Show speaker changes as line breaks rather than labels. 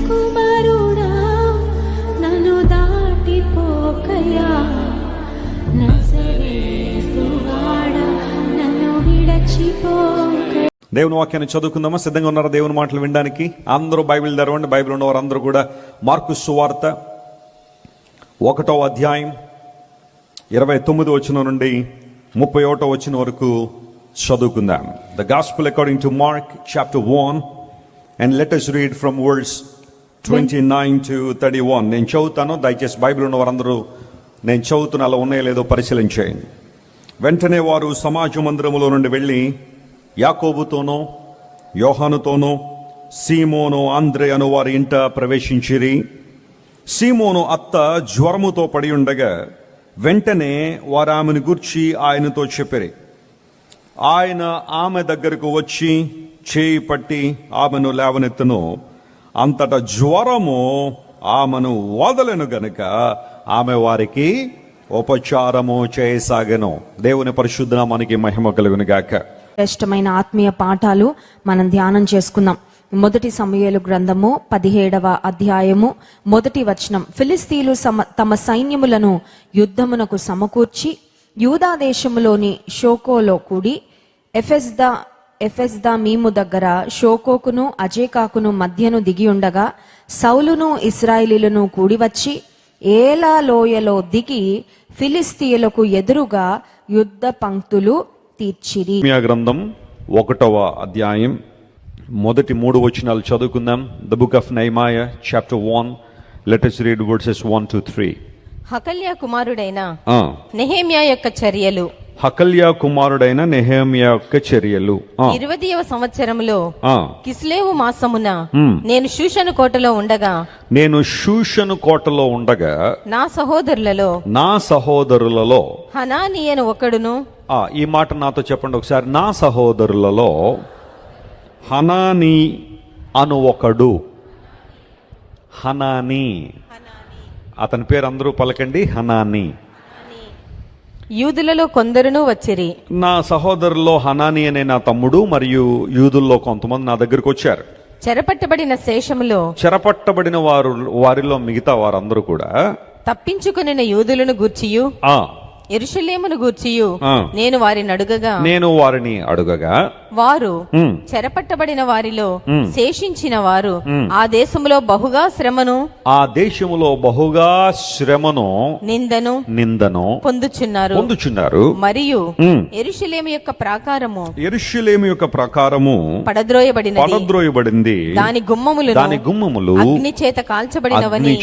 కుమారుడా నన్ను దాటిపోకయా, నజరేతువాడా నన్ను విడిచిపోకయా.
దేవుని వాక్యాన్ని చదువుకుందామా? సిద్ధంగా ఉన్నారా దేవుని మాటలు వినడానికి? అందరూ బైబిల్ తెరవండి. బైబిల్ ఉన్నవారు అందరూ కూడా మార్కు సువార్త 1వ అధ్యాయం 29వ వచనం నుండి 31వ వచనం వరకు చదువుకుందాం. The gospel according to Mark chapter 1 and let us read from verse 29 to 31. నేను చదువుతాను, దయచేసి బైబిల్ ఉన్న వారందరూ నేను చదువుతున్న అలా ఉన్నాయో లేదో పరిశీలించేయండి. వెంటనే వారు సమాజ మందిరములో నుండి వెళ్ళి యాకోబుతోనూ యోహానుతోనూ సీమోను ఆంద్రే అను వారి ఇంట ప్రవేశించిరి. సీమోను అత్త జ్వరముతో పడి ఉండగా వెంటనే వారు ఆమెను గూర్చి ఆయనతో చెప్పిరి. ఆయన ఆమె దగ్గరకు వచ్చి చేయి పట్టి ఆమెను లేవనెత్తును. అంతటా జ్వరము ఆమెను వదలెను గనుక ఆమె వారికి ఉపచారము చేయసాగెను. దేవుని పరిశుద్ధ నామానికి మహిమ కలుగును గాక.
శ్రేష్టమైన ఆత్మీయ పాఠాలు మనం ధ్యానం చేసుకుందాం. మొదటి సమూయేలు గ్రంథము 17వ అధ్యాయము 1వ వచనం. ఫిలిస్తీయులు తమ సైన్యములను యుద్ధమునకు సమకూర్చి యూదా దేశములోని షోకోలో కూడి ఎఫెస్దా మీము దగ్గర షోకోకును అజేకాకును మధ్యను దిగి ఉండగా సౌలును ఇశ్రాయేలీయులను కూడి వచ్చి ఏలా లోయలో దిగి ఫిలిస్తీయులకు ఎదురుగా యుద్ధ పంక్తులు తీర్చిరి.
గ్రంథం 1వ అధ్యాయం మొదటి 3 వచనాలు చదువుకుందాం. The book of Nehemiah chapter 1, let us read verses 1 to 3.
హకల్యా కుమారుడైన నెహెమియా యొక్క చర్యలు.
హకల్యా కుమారుడైన నెహెమియా యొక్క చర్యలు.
20వ సంవత్సరములో కిస్లేవు మాసమున నేను షూషను కోటలో ఉండగా నా సహోదరులలో హనానీ అను ఒకడును.
ఈ మాట నాతో చెప్పండి ఒకసారి. నా సహోదరులలో హనానీ అను ఒకడు. హనానీ, అతని పేరు అందరూ పలకండి, హనానీ.
యూదులలో కొందరును వచ్చిరి.
నా సహోదరుల్లో హనానీ అనే నా తమ్ముడు మరియు యూదుల్లో కొంతమంది నా దగ్గరకు వచ్చారు. చెరపట్టబడిన వారిలో మిగతా వారందరూ కూడా
తప్పించుకుని యూదులను గూర్చియు యెరూషలేమును గూర్చియు నేను వారిని అడుగగా వారు చెరపట్టబడిన వారిలో శేషించిన వారు ఆ దేశములో బహుగా శ్రమను నిందను పొందుచున్నారు. మరియు యెరూషలేము యొక్క ప్రాకారము పడద్రోయబడింది. దాని గుమ్మములు అగ్ని చేత కాల్చబడినవని